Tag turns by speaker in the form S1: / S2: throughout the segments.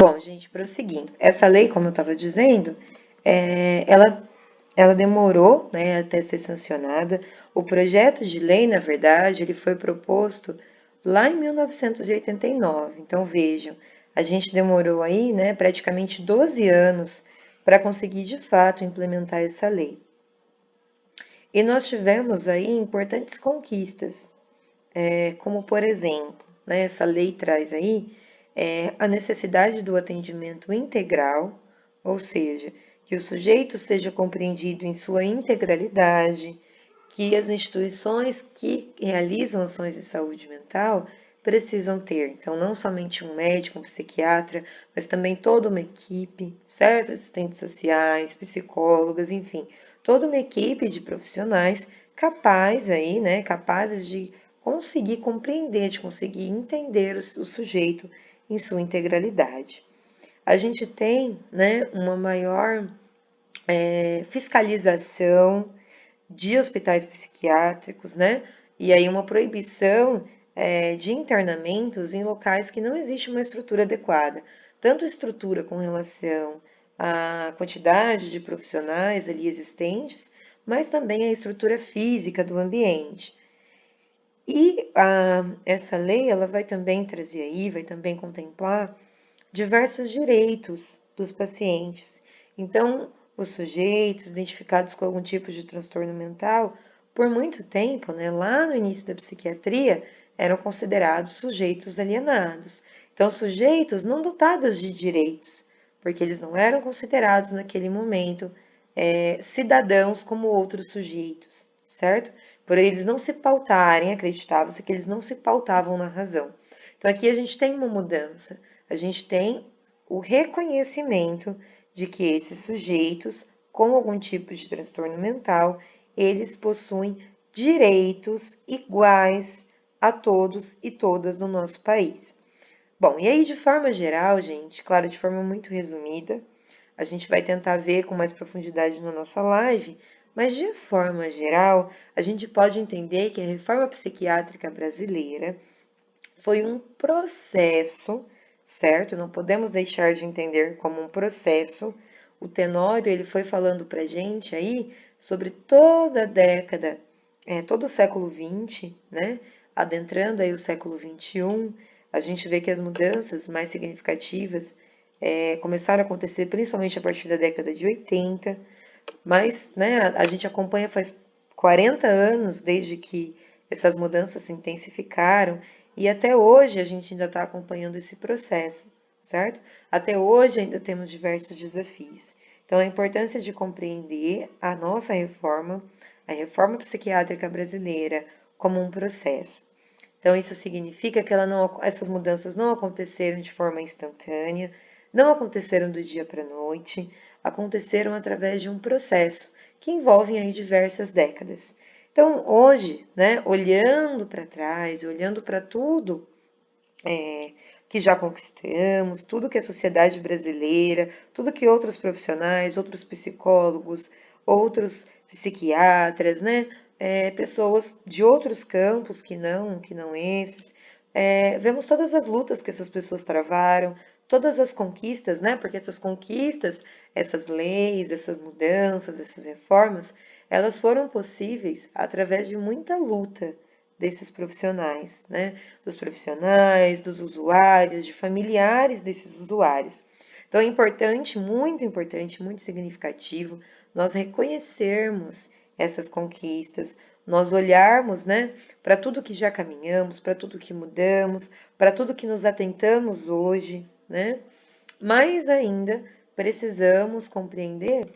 S1: Bom, gente, prosseguindo. Essa lei, como eu estava dizendo, ela demorou, né, até ser sancionada. O projeto de lei, na verdade, ele foi proposto lá em 1989. Então, vejam, a gente demorou aí, né, praticamente 12 anos para conseguir, de fato, implementar essa lei. E nós tivemos aí importantes conquistas, como, por exemplo, né, essa lei traz aí a necessidade do atendimento integral, ou seja, que o sujeito seja compreendido em sua integralidade, que as instituições que realizam ações de saúde mental precisam ter. Então, não somente um médico, um psiquiatra, mas também toda uma equipe, certo? Assistentes sociais, psicólogas, enfim, toda uma equipe de profissionais capazes de conseguir compreender, de conseguir entender o sujeito em sua integralidade. A gente tem, né, uma maior fiscalização de hospitais psiquiátricos, né? E aí uma proibição de internamentos em locais que não existe uma estrutura adequada. Tanto estrutura com relação à quantidade de profissionais ali existentes, mas também a estrutura física do ambiente. E essa lei ela vai também trazer aí, vai também contemplar diversos direitos dos pacientes. Então, os sujeitos identificados com algum tipo de transtorno mental, por muito tempo, né, lá no início da psiquiatria, eram considerados sujeitos alienados. Então, sujeitos não dotados de direitos, porque eles não eram considerados naquele momento cidadãos como outros sujeitos, certo? Por eles não se pautarem, acreditava-se que eles não se pautavam na razão. Então, aqui a gente tem uma mudança, a gente tem o reconhecimento de que esses sujeitos com algum tipo de transtorno mental, eles possuem direitos iguais a todos e todas no nosso país. Bom, e aí de forma geral, gente, claro, de forma muito resumida, a gente vai tentar ver com mais profundidade na nossa live, mas de forma geral, a gente pode entender que a reforma psiquiátrica brasileira foi um processo, certo? Não podemos deixar de entender como um processo. O Tenório, ele foi falando pra gente aí sobre toda a década, todo o século XX, né? Adentrando aí o século XXI, a gente vê que as mudanças mais significativas começaram a acontecer principalmente a partir da década de 80, mas né, a gente acompanha faz 40 anos desde que essas mudanças se intensificaram e até hoje a gente ainda está acompanhando esse processo, certo? Até hoje ainda temos diversos desafios. Então, a importância de compreender a nossa reforma, a reforma psiquiátrica brasileira, como um processo. Então, isso significa que essas mudanças não aconteceram de forma instantânea, não aconteceram do dia para a noite, aconteceram através de um processo que envolve aí diversas décadas. Então, hoje, né, olhando para trás, olhando para tudo que já conquistamos, tudo que a sociedade brasileira, tudo que outros profissionais, outros psicólogos, outros psiquiatras, né, pessoas de outros campos que não esses, vemos todas as lutas que essas pessoas travaram, todas as conquistas, né, porque essas conquistas, essas leis, essas mudanças, essas reformas, elas foram possíveis através de muita luta desses profissionais, né? Dos profissionais, dos usuários, de familiares desses usuários. Então é importante, muito significativo nós reconhecermos essas conquistas, nós olharmos, né, para tudo que já caminhamos, para tudo que mudamos, para tudo que nos atentamos hoje, né? Mais ainda, precisamos compreender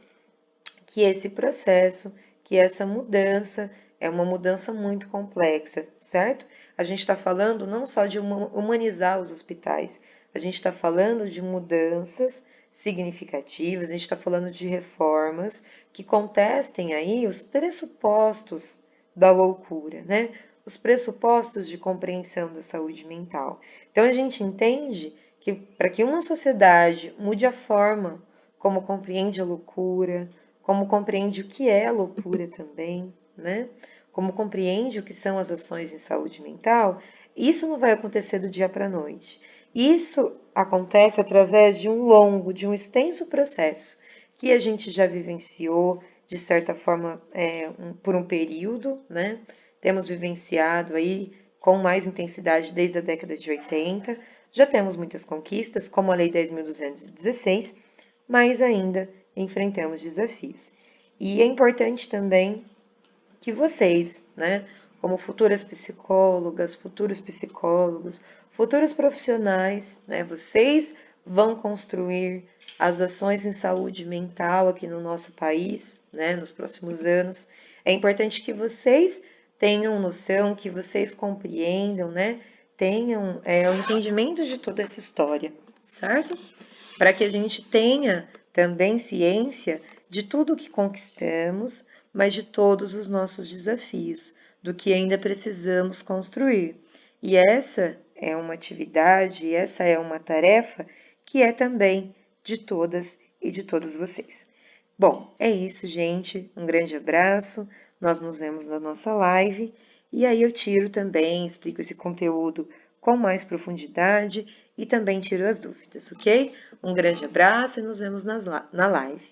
S1: que esse processo, que essa mudança é uma mudança muito complexa, certo? A gente está falando não só de humanizar os hospitais, a gente está falando de mudanças significativas, a gente está falando de reformas que contestem aí os pressupostos da loucura, né? Os pressupostos de compreensão da saúde mental. Então a gente entende que para que uma sociedade mude a forma como compreende a loucura, como compreende o que é loucura também, né? Como compreende o que são as ações em saúde mental, isso não vai acontecer do dia para a noite. Isso acontece através de um longo, de um extenso processo que a gente já vivenciou, de certa forma, por um período, né? Temos vivenciado aí com mais intensidade desde a década de 80. Já temos muitas conquistas, como a Lei 10.216, mas ainda enfrentamos desafios. E é importante também que vocês, né, como futuras psicólogas, futuros psicólogos, futuros profissionais, né, vocês vão construir as ações em saúde mental aqui no nosso país, né, nos próximos anos. É importante que vocês tenham noção, que vocês compreendam, né, tenham o entendimento de toda essa história, certo? Para que a gente tenha também ciência de tudo o que conquistamos, mas de todos os nossos desafios, do que ainda precisamos construir. E essa é uma atividade, essa é uma tarefa que é também de todas e de todos vocês. Bom, é isso, gente. Um grande abraço. Nós nos vemos na nossa live. E aí eu tiro também, explico esse conteúdo com mais profundidade e também tiro as dúvidas, ok? Um grande abraço e nos vemos na live.